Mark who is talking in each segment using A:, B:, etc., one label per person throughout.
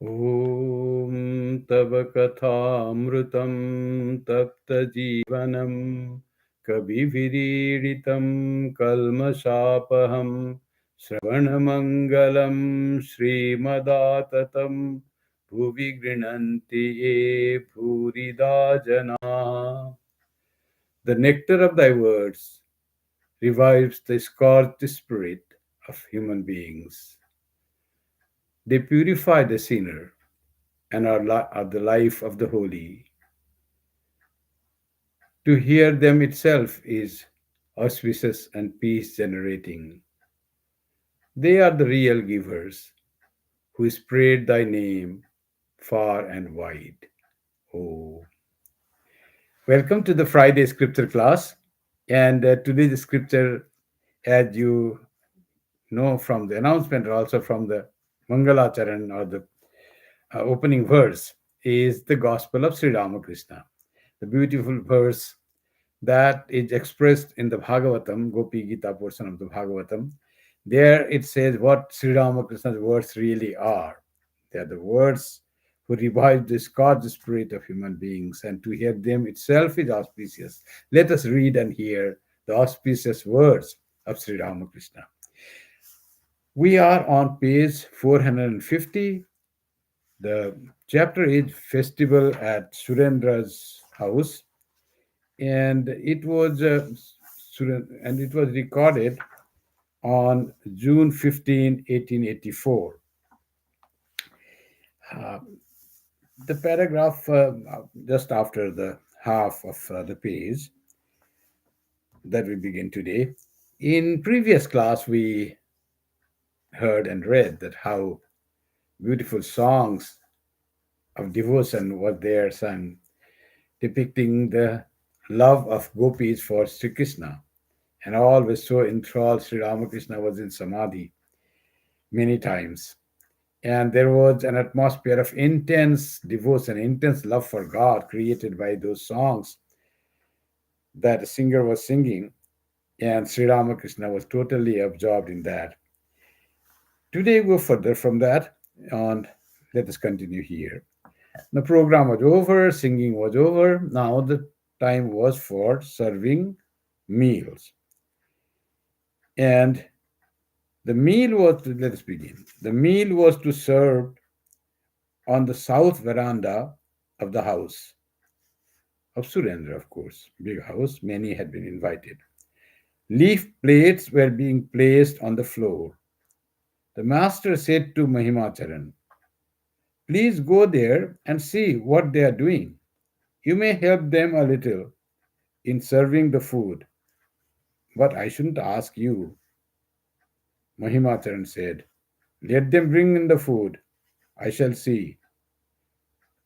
A: ॐ तव कथामृतं तप्तजीवनं कविभिरीडितं कल्मषापहं श्रवणमङ्गलं श्रीमदाततं भुवि गृह्णन्ति ये भूरिदा जनाः. The nectar of thy words revives the scorched spirit of human beings. They purify the sinner and are the life of the holy. To hear them itself is auspicious and peace generating. They are the real givers who spread thy name far and wide. Oh, welcome to the Friday scripture class. And today's scripture, as you know from the announcement or also from the Mangalacharan or the opening verse, is the Gospel of Sri Ramakrishna. The beautiful verse that is expressed in the Bhagavatam, Gopi Gita portion of the Bhagavatam. There it says what Sri Ramakrishna's words really are. They are the words who revive the scorched spirit of human beings, and to hear them itself is auspicious. Let us read and hear the auspicious words of Sri Ramakrishna. We are on page 450. The chapter is Festival at Surendra's House, and it was recorded on June 15, 1884. Uh, the paragraph just after the half of the page that we begin today. In previous class, we heard and read that how beautiful songs of devotion were there sung, depicting the love of gopis for Sri Krishna. And all were so enthralled. Sri Ramakrishna was in Samadhi many times. And there was an atmosphere of intense devotion, intense love for God created by those songs that the singer was singing. And Sri Ramakrishna was totally absorbed in that. Today, we go further from that, and let us continue here. The program was over, singing was over. Now the time was for serving meals. And the meal was, let us begin. The meal was to serve on the south veranda of the house of Surendra, of course, big house. Many had been invited. Leaf plates were being placed on the floor. The master said to Mahimacharan, "Please go there and see what they are doing. You may help them a little in serving the food, but I shouldn't ask you." Mahimacharan said, "Let them bring in the food. I shall see."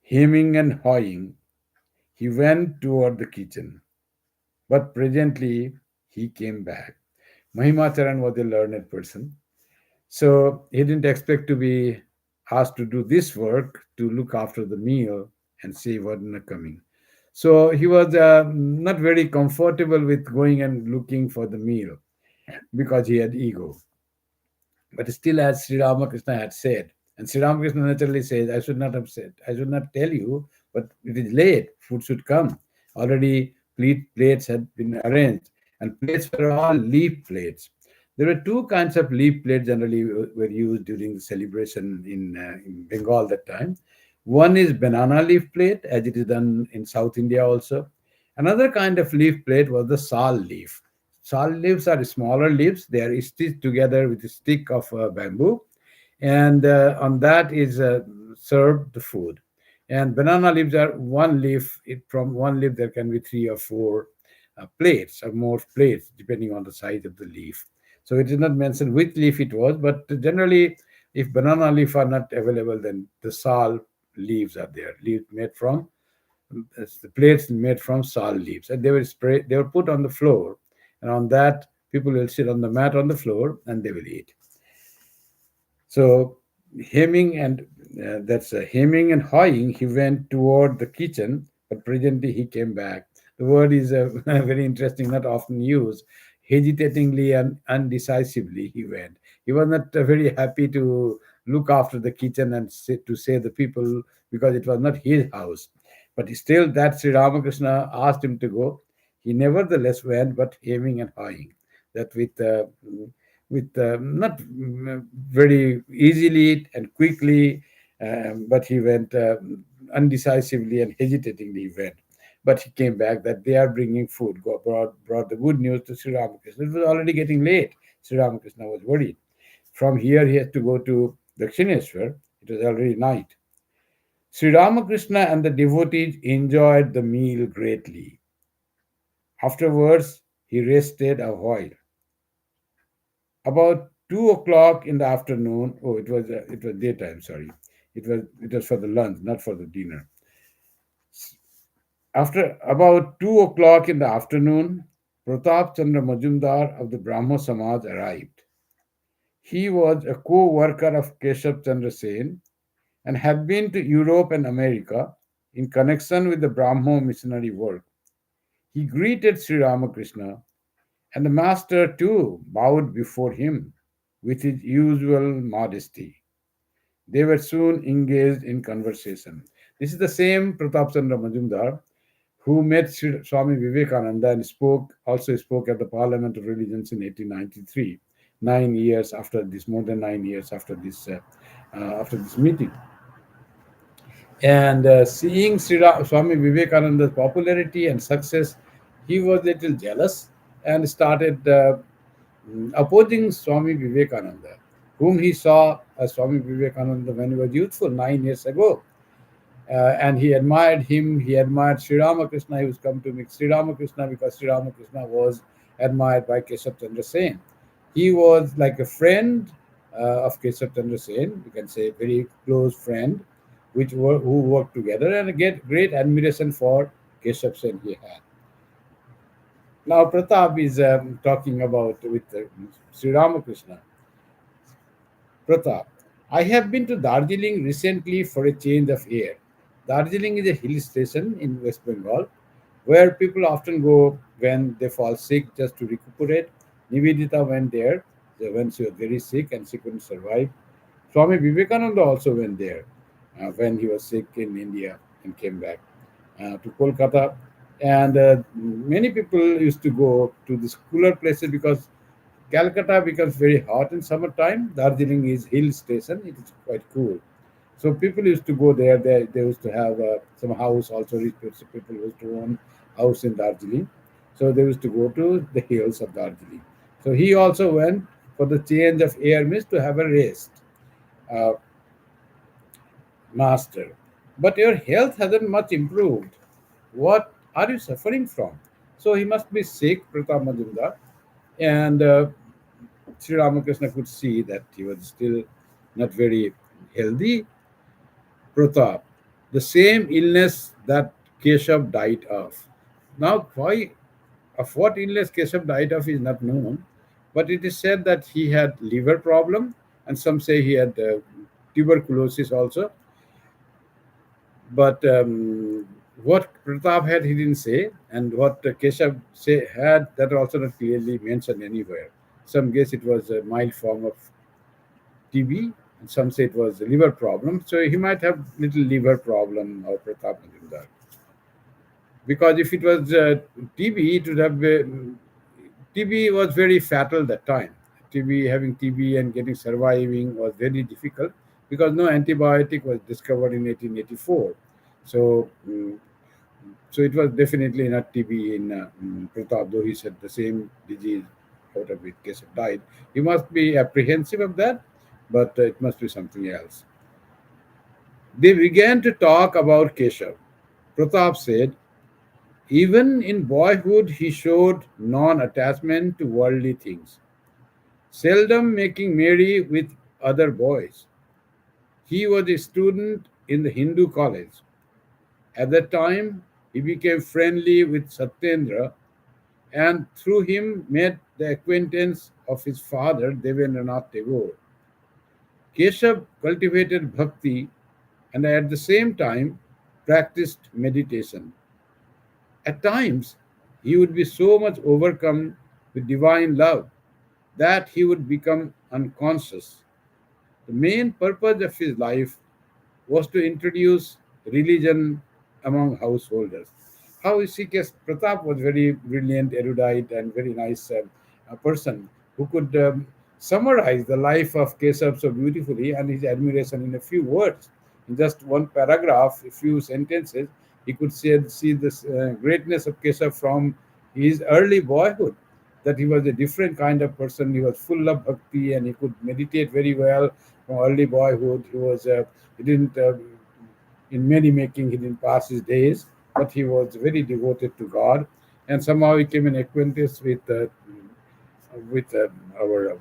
A: Hemming and hawing, he went toward the kitchen, but presently he came back. Mahimacharan was a learned person, so he didn't expect to be asked to do this work to look after the meal and see what is coming. So he was not very comfortable with going and looking for the meal because he had ego. But still, as Sri Ramakrishna had said, and Sri Ramakrishna naturally says, "I should not have said, I should not tell you, but it is late, food should come." Already plates had been arranged, and plates were all leaf plates. There were two kinds of leaf plates generally were used during the celebration in Bengal that time. One is banana leaf plate, as it is done in South India also. Another kind of leaf plate was the sal leaf. Sal leaves are smaller leaves. They are stitched together with a stick of bamboo, and on that is served the food. And banana leaves are one leaf. From one leaf, there can be three or four plates or more plates, depending on the size of the leaf. So it is not mentioned which leaf it was, but generally, if banana leaf are not available, then the sal leaves are there. Leaves made from the plates made from sal leaves, and they were sprayed. They were put on the floor, and on that, people will sit on the mat on the floor and they will eat. So hemming and hemming and hawing, he went toward the kitchen, but presently he came back. The word is very interesting, not often used. Hesitatingly and undecisively he went. He was not very happy to look after the kitchen and to save the people because it was not his house. But still, that Sri Ramakrishna asked him to go. He nevertheless went, but hemming and hawing. That with not very easily and quickly, but he went undecisively and hesitatingly. He went, but he came back that they are bringing food. Brought the good news to Sri Ramakrishna. It was already getting late. Sri Ramakrishna was worried. From here, he had to go to Dakshineshwar. It was already night. Sri Ramakrishna and the devotees enjoyed the meal greatly. Afterwards, he rested a while. About 2 o'clock in the afternoon. Oh, it was daytime. Sorry, it was for the lunch, not for the dinner. After about 2 o'clock in the afternoon, Pratap Chandra Majumdar of the Brahmo Samaj arrived. He was a co-worker of Keshav Chandra Sen and had been to Europe and America in connection with the Brahmo missionary work. He greeted Sri Ramakrishna, and the master too bowed before him with his usual modesty. They were soon engaged in conversation. This is the same Pratap Chandra Majumdar who met Swami Vivekananda and also spoke at the Parliament of Religions in 1893, 9 years after this, more than 9 years after this meeting. And seeing Swami Vivekananda's popularity and success, he was a little jealous and started opposing Swami Vivekananda, whom he saw as Swami Vivekananda when he was youthful 9 years ago. And he admired him. He admired Sri Ramakrishna. He was come to meet Sri Ramakrishna because Sri Ramakrishna was admired by Keshav Chandra Sen. He was like a friend of Keshav Chandra Sen, you can say very close friend, who worked together and get great admiration for Keshav Sen he had. Now Pratap is talking about with Sri Ramakrishna. Pratap, I have been to Darjeeling recently for a change of air. Darjeeling is a hill station in West Bengal where people often go when they fall sick just to recuperate. Nivedita went there when she was very sick and she couldn't survive. Swami Vivekananda also went there when he was sick in India and came back to Kolkata. And many people used to go to these cooler places because Calcutta becomes very hot in summertime. Darjeeling is hill station; it is quite cool. So people used to go there. They used to have some house also. Rich people used to own house in Darjeeling. So they used to go to the hills of Darjeeling. So he also went for the change of air mist to have a rest. Uh, Master, but your health hasn't much improved. What are you suffering from? So he must be sick, Pratap Majumdar. And Sri Ramakrishna could see that he was still not very healthy. Pratap, the same illness that Keshav died of. Now, why of what illness Keshav died of is not known, but it is said that he had liver problem, and some say he had tuberculosis also. But what Pratap had, he didn't say, and what Keshav had, that also not clearly mentioned anywhere. Some guess it was a mild form of TB, and some say it was a liver problem. So he might have little liver problem or Pratap Majumdar. Because if it was TB, it would have been, TB was very fatal that time. Having TB and getting surviving was very difficult because no antibiotic was discovered in 1884. So, so it was definitely not TB in Pratap, though he said the same disease out of which case of died. He must be apprehensive of that, but it must be something else. They began to talk about Keshav. Pratap said, even in boyhood, he showed non attachment to worldly things, seldom making merry with other boys. He was a student in the Hindu college. At that time, he became friendly with Satyendra and through him made the acquaintance of his father, Devendranath Tagore. Keshav cultivated bhakti and at the same time practiced meditation. At times, he would be so much overcome with divine love that he would become unconscious. The main purpose of his life was to introduce religion among householders. How you see, K. Pratap was very brilliant, erudite, and very nice person who could summarize the life of Keshav so beautifully and his admiration in a few words. In just one paragraph, a few sentences, he could see this greatness of Keshav from his early boyhood. That he was a different kind of person. He was full of bhakti and he could meditate very well from early boyhood. He didn't in merry making. He didn't pass his days, but he was very devoted to God, and somehow he came in acquaintance with our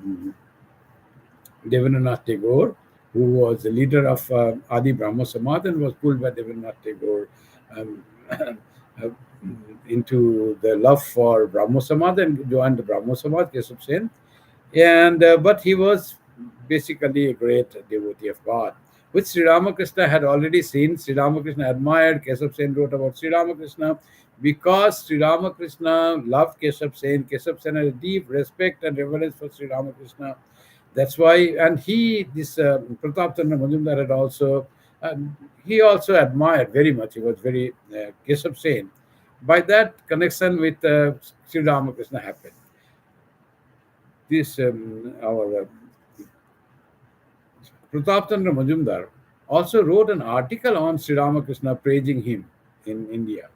A: Devendranath Tagore, who was the leader of Adi Brahmo Samaj and was pulled by Devendranath Tagore um, uh, into the love for Brahmo Samaj and joined the Brahmo Samaj, Keshav Sen. And but he was basically a great devotee of God, which Sri Ramakrishna had already seen. Sri Ramakrishna admired. Keshav Sen wrote about Sri Ramakrishna because Sri Ramakrishna loved Keshav Sen. Keshav Sen had a deep respect and reverence for Sri Ramakrishna. That's why, and this Pratap Chandra Majumdar had also, he also admired very much. He was very Keshav Sen. By that connection with Sri Ramakrishna happened. This our Pratap Chandra Majumdar also wrote an article on Sri Ramakrishna praising him in India.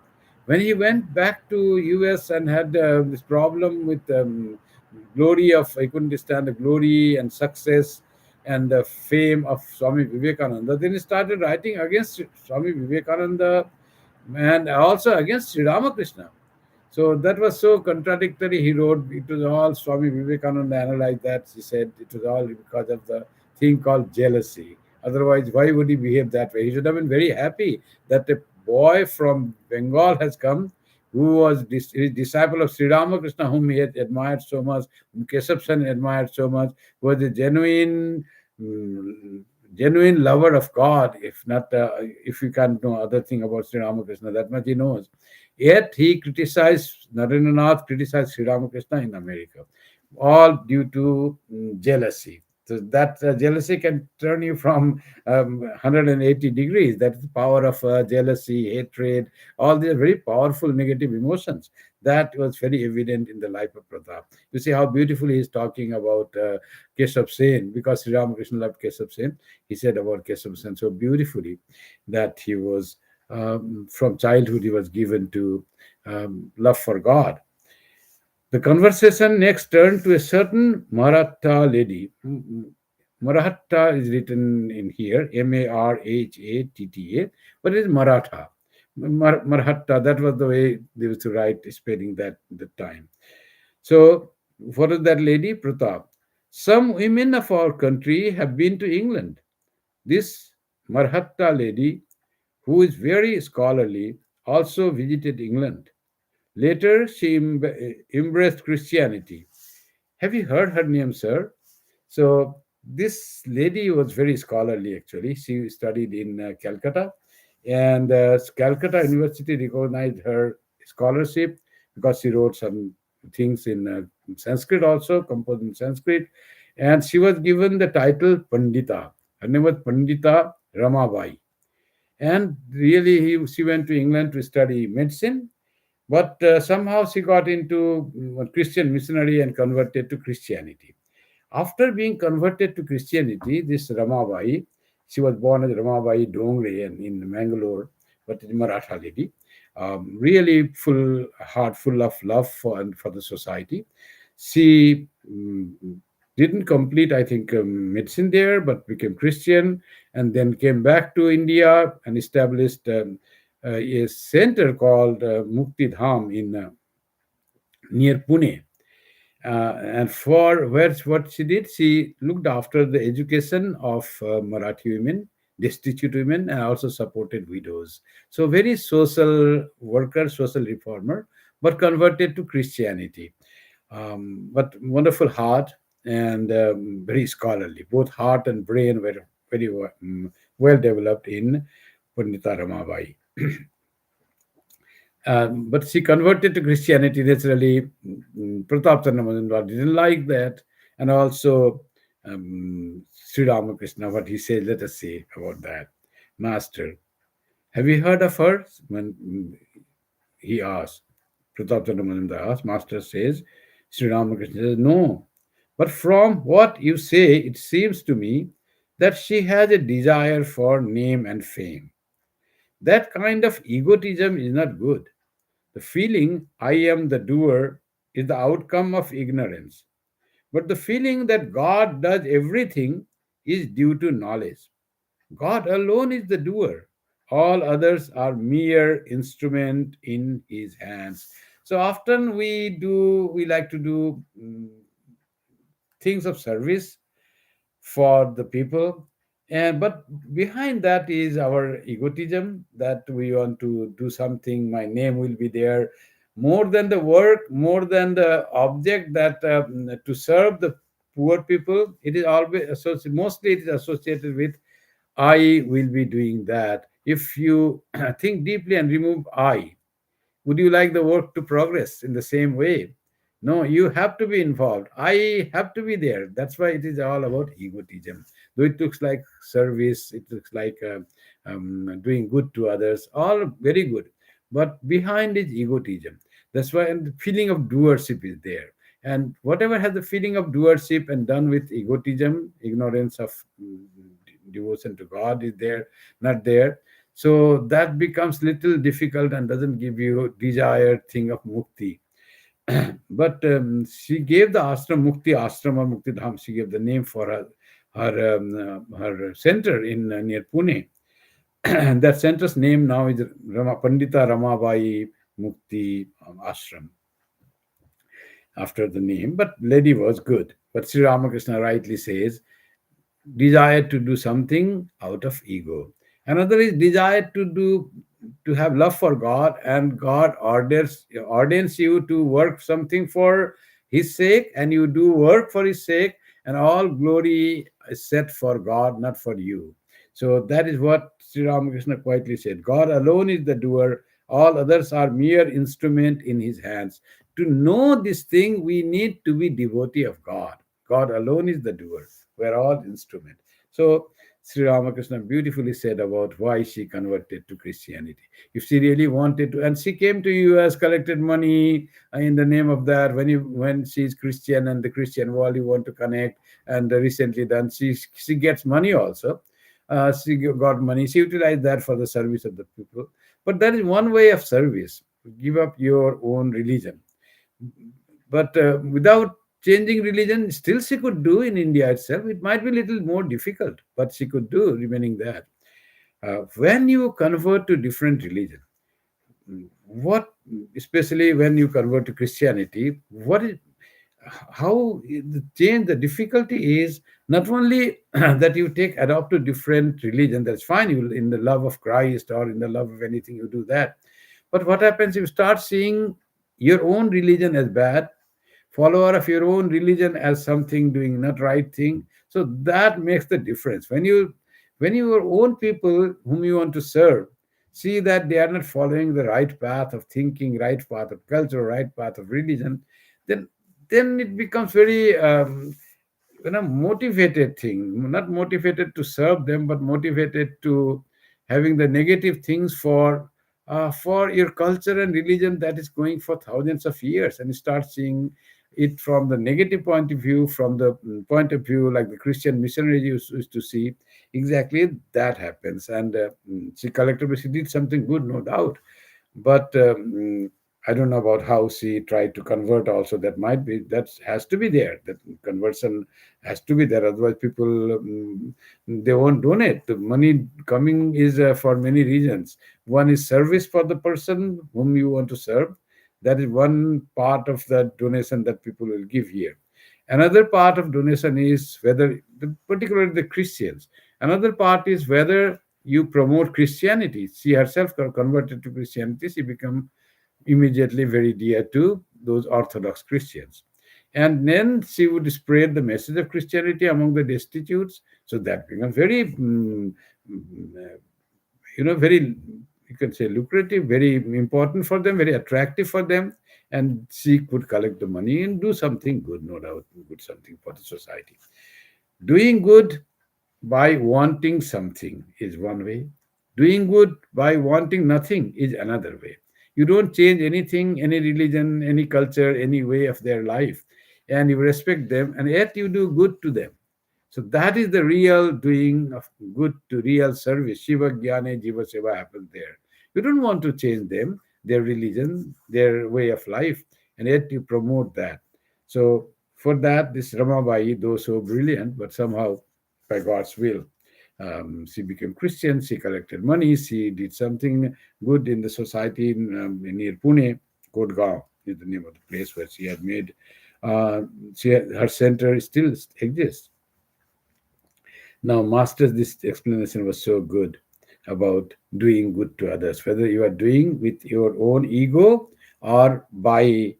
A: When he went back to US and had this problem with glory of, I couldn't stand the glory and success and the fame of Swami Vivekananda, then he started writing against Swami Vivekananda and also against Sri Ramakrishna. So that was so contradictory. He wrote, it was all Swami Vivekananda analyzed that. He said it was all because of the thing called jealousy. Otherwise, why would he behave that way? He should have been very happy that a boy from Bengal has come who was his disciple of Sri Ramakrishna, whom he had admired so much, whom Keshav Sen admired so much, was a mm, genuine lover of God. If not, if you can't know other thing about Sri Ramakrishna, that much he knows. Yet he criticized, Narendranath criticized Sri Ramakrishna in America, all due to jealousy. So that jealousy can turn you from 180 degrees. That is the power of jealousy, hatred, all these very powerful negative emotions. That was very evident in the life of Pratap. You see how beautifully he's talking about Keshav Sen, because Sri Ramakrishna loved Keshav Sen. He said about Keshav Sen so beautifully that he was from childhood he was given to love for God. The conversation next turned to a certain Maratha lady. Maratha is written in here, Marhatta, but it is Maratha. Maratha, that was the way they used to write spelling that the time. So, what is that lady? Pratap. Some women of our country have been to England. This Marhatta lady, who is very scholarly, also visited England. Later, she embraced Christianity. Have you heard her name, sir? So, this lady was very scholarly actually. She studied in Calcutta, and Calcutta University recognized her scholarship because she wrote some things in Sanskrit also, composed in Sanskrit, and she was given the title Pandita. Her name was Pandita Ramabai. And really, she went to England to study medicine, but somehow she got into Christian missionary and converted to Christianity. After being converted to Christianity, this Ramabai, she was born as Ramabai Dongre in Mangalore, but is Maratha lady, really full heart, full of love for the society. She didn't complete, I think, medicine there, but became Christian and then came back to India and established a center called Mukti Dham in near Pune. And for where what she did, she looked after the education of Marathi women, destitute women, and also supported widows. So very social worker, social reformer, but converted to Christianity. But wonderful heart and very scholarly. Both heart and brain were very well developed in Pandita Ramabai. But she converted to Christianity naturally. Pratap Chandra Majumdar didn't like that, and also Sri Ramakrishna, what he says, let us say about that. Master, have you heard of her? When he asked, Pratapchandra asked, Master says, Sri Ramakrishna says, no. But from what you say, it seems to me that she has a desire for name and fame. That kind of egotism is not good. The feeling, I am the doer, is the outcome of ignorance. But the feeling that God does everything is due to knowledge. God alone is the doer. All others are mere instrument in his hands. So often we like to do things of service for the people, and but behind that is our egotism, that we want to do something, my name will be there, more than the work, more than the object, that to serve the poor people. It is always associated, mostly it is associated with I will be doing that. If you think deeply and remove I, would you like the work to progress in the same way? No, you have to be involved. I have to be there. That's why it is all about egotism. Though it looks like service, it looks like doing good to others, all very good. But behind is egotism. That's why, and the feeling of doership is there. And whatever has the feeling of doership and done with egotism, ignorance of devotion to God is there, not there. So that becomes little difficult and doesn't give you desired thing of mukti. But she gave the ashram, Mukti Ashram or Mukti Dham. She gave the name for her center in near Pune. And that center's name now is Pandita Ramabai Mukti Ashram, after the name. But lady was good. But Sri Ramakrishna rightly says, desire to do something out of ego. Another is desire to have love for God, and God ordains you to work something for his sake, and you do work for his sake, and all glory is set for God, not for you. So that is what Sri Ramakrishna quietly said. God alone is the doer, all others are mere instrument in his hands. To know this thing, we need to be devotee of God. God alone is the doer. We're all instrument. So Sri Ramakrishna beautifully said about why she converted to Christianity. If she really wanted to, and she came to US, collected money in the name of that. When she's Christian and the Christian world you want to connect, and recently done, she gets money also. She got money. She utilized that for the service of the people. But that is one way of service. Give up your own religion, but without changing religion, still she could do in India itself. It might be a little more difficult, but she could do remaining there. When you convert to different religion, what, especially when you convert to Christianity, what is, how the change, the difficulty is not only that you take adopt to different religion, that's fine, you in the love of Christ or in the love of anything, you do that. But what happens, you start seeing your own religion as bad, follower of your own religion as something doing not right thing. So that makes the difference. When your own people whom you want to serve see that they are not following the right path of thinking, right path of culture, right path of religion, then it becomes very motivated thing, not motivated to serve them, but motivated to having the negative things for your culture and religion that is going for thousands of years, and you start seeing it from the negative point of view, from the point of view like the Christian missionaries used to see. Exactly that happens. And she collectively, she did something good, no doubt, but I don't know about how she tried to convert also. That might be, that has to be there, that conversion has to be there, otherwise people they won't donate. The money coming is for many reasons. One is service for the person whom you want to serve. That is one part of the donation that people will give here. Another part of donation is whether, particularly the Christians, another part is whether you promote Christianity. She herself converted to Christianity. She became immediately very dear to those Orthodox Christians. And then she would spread the message of Christianity among the destitutes. So that becomes very, very, you can say, lucrative, very important for them, very attractive for them. And she could collect the money and do something good, no doubt, good something for the society. Doing good by wanting something is one way. Doing good by wanting nothing is another way. You don't change anything, any religion, any culture, any way of their life, and you respect them, and yet you do good to them. So that is the real doing of good to real service. Shiva Jnane Jiva Seva happens there. You don't want to change them, their religion, their way of life, and yet you promote that. So for that, this Ramabai, though so brilliant, but somehow by God's will, she became Christian. She collected money. She did something good in the society near Pune. Kodgaon is the name of the place where she had made. Her center still exists. Now, masters, this explanation was so good about doing good to others, whether you are doing with your own ego or by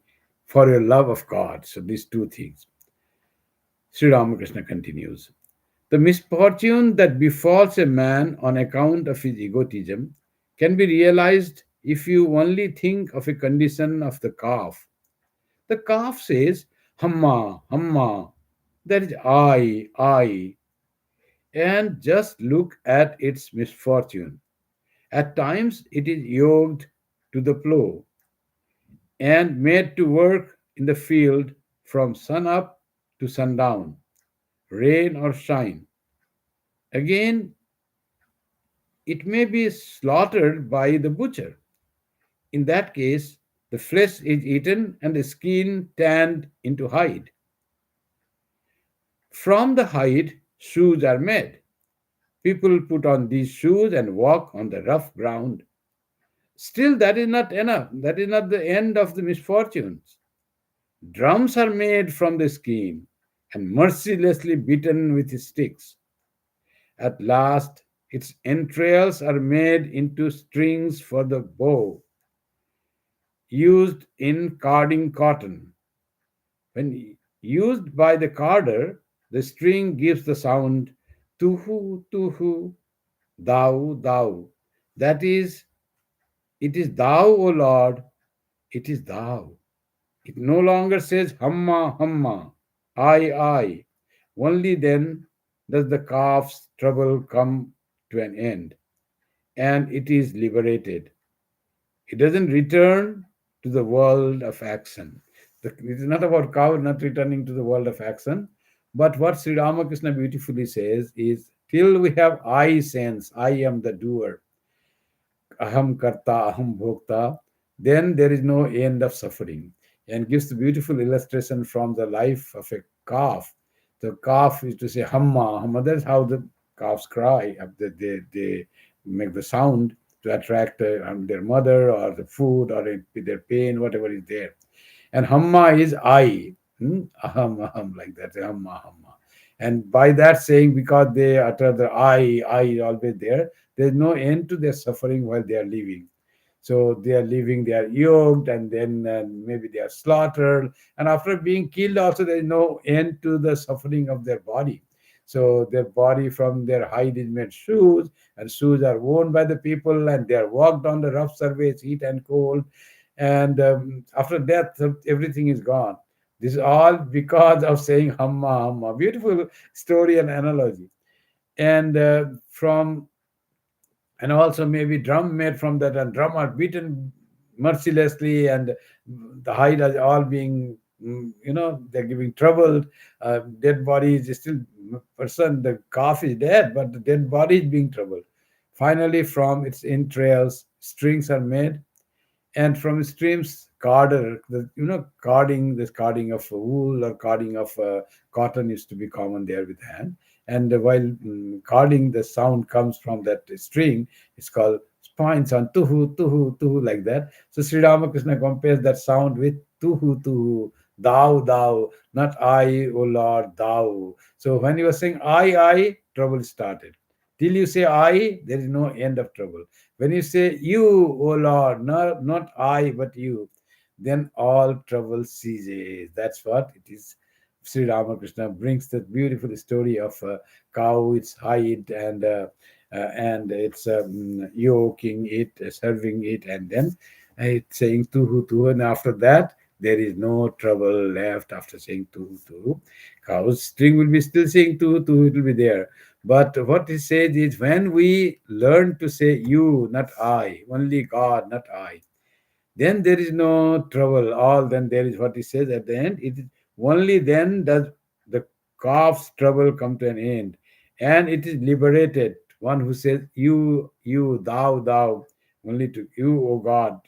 A: for your love of God. So these two things. Sri Ramakrishna continues. The misfortune that befalls a man on account of his egotism can be realized if you only think of a condition of the calf. The calf says, Hamma, Hamma, that is I, and just look at its misfortune. At times it is yoked to the plow and made to work in the field from sun up to sundown, rain or shine. Again, it may be slaughtered by the butcher. In that case, the flesh is eaten and the skin tanned into hide. From the hide, shoes are made. People put on these shoes and walk on the rough ground. Still, that is not enough. That is not the end of the misfortunes. Drums are made from the skin and mercilessly beaten with sticks. At last, its entrails are made into strings for the bow, used in carding cotton. When used by the carder, the string gives the sound tuhu, tuhu, thou, thou. That is, it is thou, O Lord, it is thou. It no longer says Hamma, Hamma, I. Only then does the calf's trouble come to an end and it is liberated. It doesn't return to the world of action. It is not about cow not returning to the world of action, but what Sri Ramakrishna beautifully says is till we have I sense, I am the doer, aham karta, aham bhokta, then there is no end of suffering. And gives the beautiful illustration from the life of a calf. The calf is to say hamma, hamma. That's how the calves cry. They make the sound to attract their mother or the food or their pain, whatever is there. And hamma is I. Aham, aham, like that. Hamma, hamma. And by that saying, because they utter the I is always there, there's no end to their suffering while they are living. So they are living, they are yoked, and then maybe they are slaughtered. And after being killed, also there is no end to the suffering of their body. So their body from their hide is made shoes, and shoes are worn by the people, and they are walked on the rough surface, heat and cold. And after death, everything is gone. This is all because of saying Hamma, Hamma. Beautiful story and analogy. And from and also maybe drum made from that, and drum are beaten mercilessly, and the hide are all being they're giving trouble. Dead body is still person, the calf is dead, but the dead body is being troubled. Finally, from its entrails strings are made, and from streams carder, carding, this carding of wool or carding of cotton used to be common there with hand. And while carding, the sound comes from that string. It's called spine sound, tuhu, tuhu, tuhu, like that. So Sri Ramakrishna compares that sound with tuhu, tuhu, thou, thou, not I, O Lord, thou. So when you are saying I, trouble started. Till you say I, there is no end of trouble. When you say you, O Lord, not I, but you, then all trouble ceases. That's what it is. Sri Ramakrishna brings the beautiful story of a cow, its hide, and it's yoking it, serving it, and then it's saying tuhu tuhu. And after that, there is no trouble left after saying tuhu tuhu. Cow's string will be still saying tuhu tuhu, it will be there. But what he says is, when we learn to say you, not I, only God, not I, then there is no trouble. All then there is what he says at the end. It is only then does the calf's trouble come to an end, and it is liberated. One who says you, thou, only to you, O God,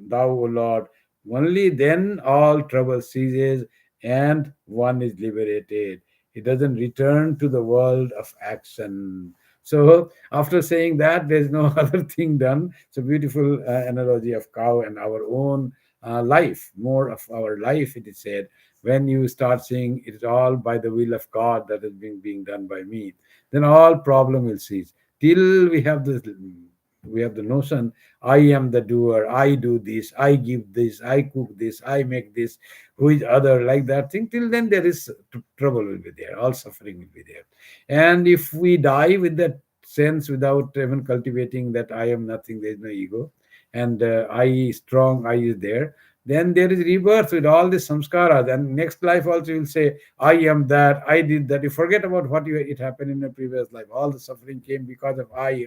A: thou, O Lord. Only then all trouble ceases, and one is liberated. He doesn't return to the world of action. So after saying that, there's no other thing done. It's a beautiful analogy of cow and our own life, more of our life, it is said. When you start saying it is all by the will of God that is being done by me, then all problem will cease. Till we have the notion, I am the doer, I do this, I give this, I cook this, I make this, who is other, like that thing. Till then, there is trouble will be there, all suffering will be there. And if we die with that sense, without even cultivating that I am nothing, there is no ego, and I is strong, I is there, then there is rebirth with all the samskaras. And next life also you will say, I am that, I did that. You forget about it happened in a previous life. All the suffering came because of I.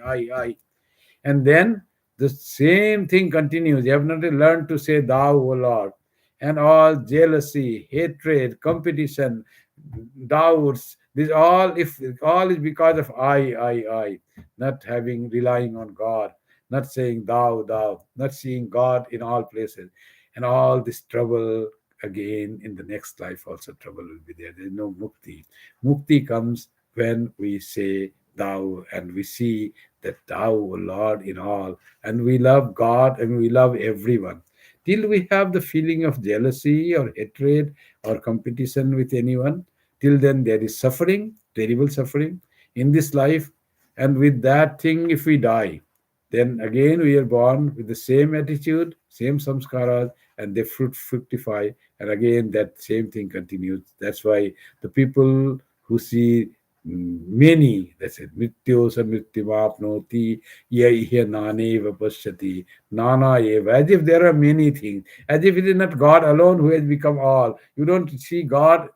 A: And then the same thing continues. You have not learned to say thou, O Lord. And all jealousy, hatred, competition, doubts, this all, if all is because of I, not having relying on God, not saying thou, not seeing God in all places. And all this trouble again in the next life also trouble will be there. There is no mukti. Mukti comes when we say thou and we see that thou, O Lord, in all, and we love God and we love everyone. Till we have the feeling of jealousy or hatred or competition with anyone, till then there is suffering, terrible suffering in this life. And with that thing, if we die, then again we are born with the same attitude, same samskaras, and they fructify, and again that same thing continues. That's why the people who see many, that's it, mrityosa mrityumapnoti yaiha naneva pashyati nana eva, as if there are many things, as if it is not God alone who has become all. You don't see God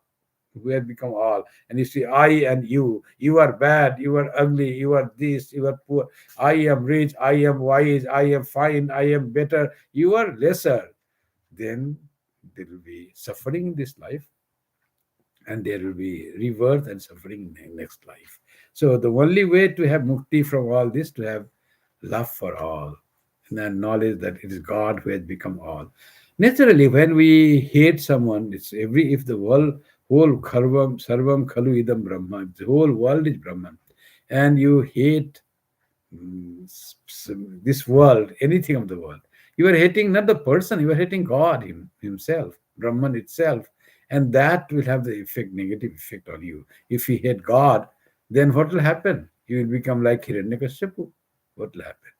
A: who has become all, and you see I and you are bad, you are ugly, you are this, you are poor, I am rich, I am wise, I am fine, I am better, you are lesser. Then there will be suffering in this life, and there will be rebirth and suffering in the next life. So the only way to have mukti from all this, to have love for all, and then knowledge that it is God who has become all. Naturally, when we hate someone, it's every if the world whole karvam sarvam khalu idam brahma, the whole world is Brahman, and you hate this world, anything of the world. You are hating not the person, you are hating God himself, Brahman itself. And that will have the effect, negative effect on you. If you hate God, then what will happen? You will become like Hiranyakashipu. What will happen?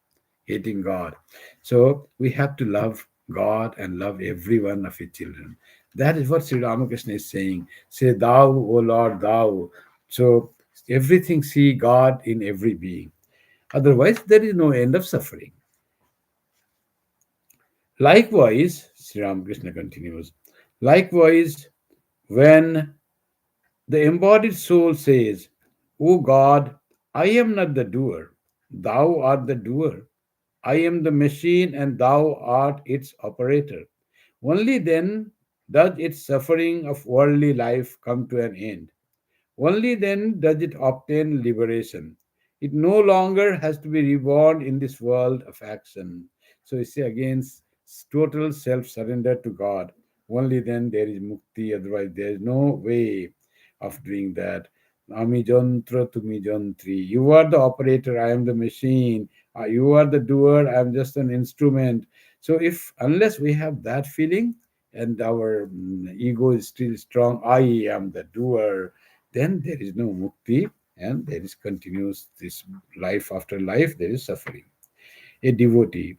A: Hating God. So we have to love God and love every one of his children. That is what Sri Ramakrishna is saying. Say, thou, O Lord, thou. So everything see God in every being. Otherwise, there is no end of suffering. Likewise, Sri Ramakrishna continues, likewise, when the embodied soul says, O God, I am not the doer, thou art the doer. I am the machine and thou art its operator. Only then does its suffering of worldly life come to an end. Only then does it obtain liberation. It no longer has to be reborn in this world of action. So you see again, total self surrender to God. Only then there is mukti, otherwise, there is no way of doing that. Ami jantra tumi jantri. You are the operator, I am the machine. You are the doer, I am just an instrument. So, if unless we have that feeling and our ego is still strong, I am the doer, then there is no mukti, and there is continuous this life after life, there is suffering. A devotee,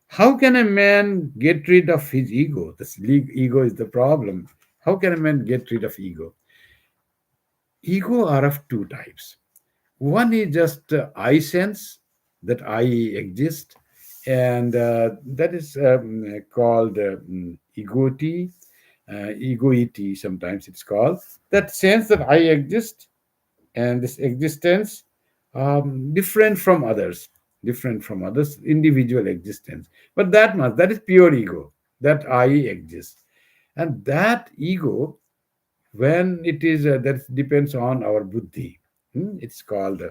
A: how can a man get rid of his ego? This ego is the problem. How can a man get rid of ego? Ego are of two types. One is just I sense that I exist, and that is called egoity, egoity sometimes it's called. That sense that I exist, and this existence, different from others, individual existence. But that is pure ego, that I exist. And that ego, when it is, that depends on our buddhi. It's called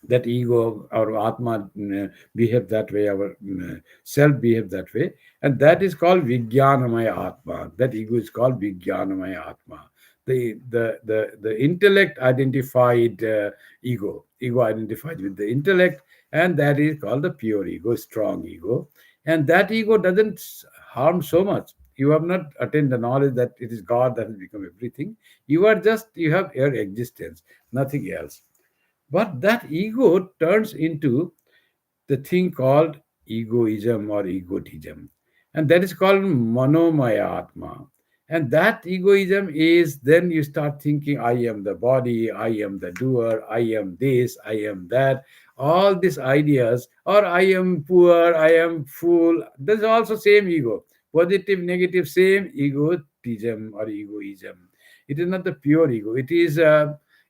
A: that ego, our atma, behave that way, our self behave that way, and that is called vijnanamaya atma. That ego is called vijnanamaya atma. The intellect identified ego identified with the intellect, and that is called the pure ego, strong ego. And that ego doesn't harm so much. You have not attained the knowledge that it is God that has become everything. You have your existence, nothing else. But that ego turns into the thing called egoism or egotism. And that is called manomaya atma. And that egoism is, then you start thinking, I am the body, I am the doer, I am this, I am that. All these ideas, or I am poor, I am fool. There's also same ego. Positive, negative, same egotism or egoism. It is not the pure ego. It is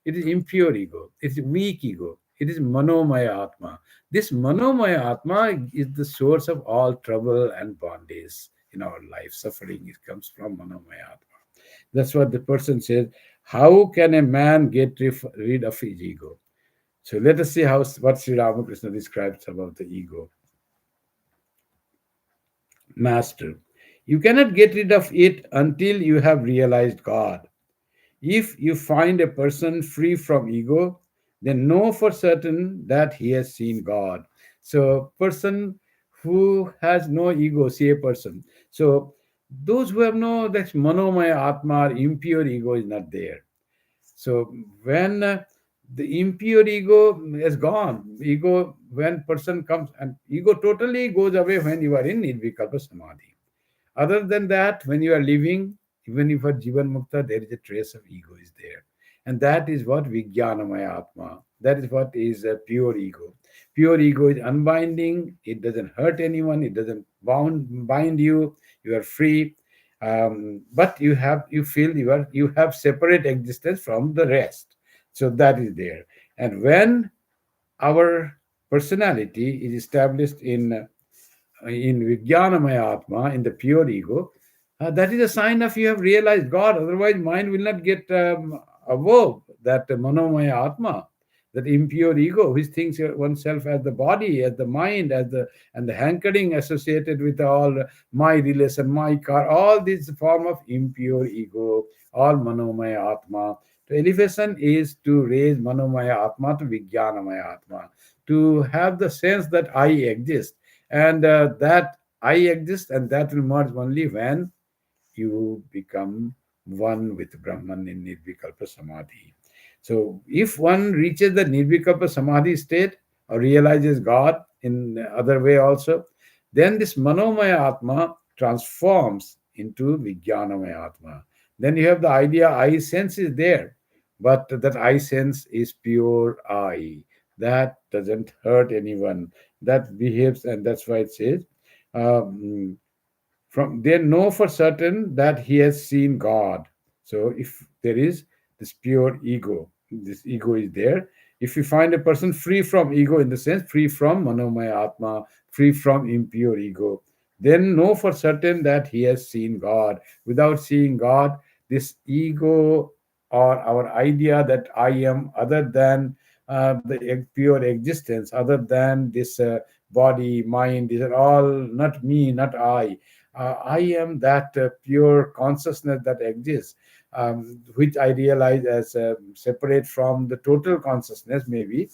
A: impure ego. It's weak ego. It is manomaya atma. This manomaya atma is the source of all trouble and bondage in our life. Suffering, it comes from manomaya atma. That's what the person says. How can a man get rid of his ego? So let us see what Sri Ramakrishna describes about the ego. Master, you cannot get rid of it until you have realized God. If you find a person free from ego, then know for certain that he has seen God. So, person who has no ego, see a person. So, those who have no, that manomaya atma, impure ego is not there. So, when the impure ego is gone, when person comes, and ego totally goes away when you are in nirvikalpa samadhi. Other than that, when you are living, even if you are Jivan Mukta, there is a trace of ego is there. And that is what Vijnanamaya Atma. That is what is a pure ego. Pure ego is unbinding. It doesn't hurt anyone. It doesn't bind you. You are free. But you feel you have separate existence from the rest. So that is there. And when our personality is established in Vijnanamaya Atma, in the pure ego, that is a sign of you have realized God. Otherwise, mind will not get above that Manomaya Atma, that impure ego, which thinks oneself as the body, as the mind, and the hankering associated with all my relation, my car, all this form of impure ego, all Manomaya Atma. The elevation is to raise Manomaya Atma to Vijnanamaya Atma, to have the sense that I exist, and that I exist, and that will merge only when you become one with Brahman in Nirvikalpa Samadhi. So, if one reaches the Nirvikalpa Samadhi state or realizes God in the other way also, then this Manomaya Atma transforms into Vijnanamaya Atma. Then you have the idea I sense is there, but that I sense is pure I. That doesn't hurt anyone. That behaves, and that's why it says, um, from they know for certain that he has seen God. So if there is this pure ego, this ego is there. If you find a person free from ego, in the sense free from manomaya atma, free from impure ego, then know for certain that he has seen God. Without seeing God, this ego or our idea that I am other than the pure existence, other than this body, mind, these are all not me, not I. I am that pure consciousness that exists, which I realize as separate from the total consciousness, maybe.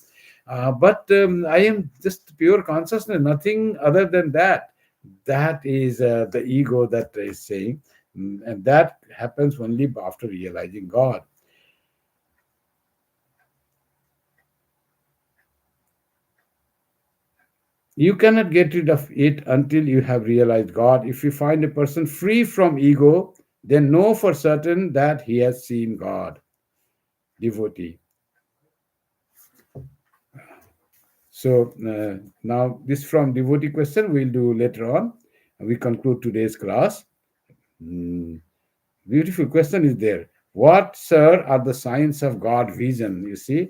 A: But I am just pure consciousness, nothing other than that. That is the ego that is saying, and that happens only after realizing God. You cannot get rid of it until you have realized God. If you find a person free from ego, then know for certain that he has seen God. Devotee. So now this from devotee question we'll do later on. We conclude today's class. Mm, Beautiful question is there. What, sir, are the signs of God vision? You see,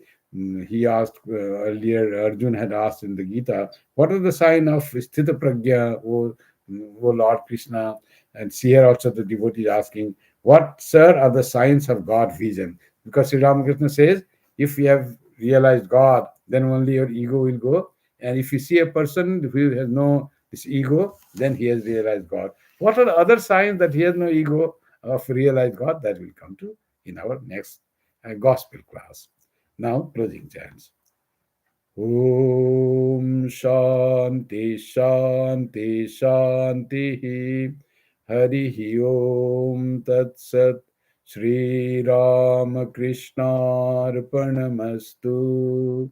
A: he asked earlier, Arjun had asked in the Gita, what are the sign of Sthita Pragya, O Lord Krishna? And here also the devotee is asking, what, sir, are the signs of God vision? Because Sri Ramakrishna says, if you have realized God, then only your ego will go. And if you see a person who has no this ego, then he has realized God. What are the other signs that he has no ego of realized God? That will come to in our next gospel class. Now, closing chants. Om Shanti Shanti Shanti Hari Om Tat Sat Sri Ramakrishna Arpanamastu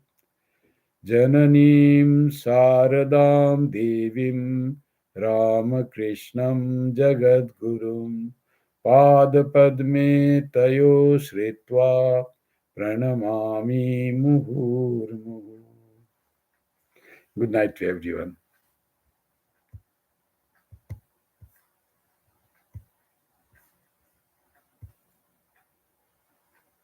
A: Jananim Saradam Devim Ramakrishnan Jagadgurum Padpadme Tayo Shritva Pranamami Muhurmuhu. Good night to everyone.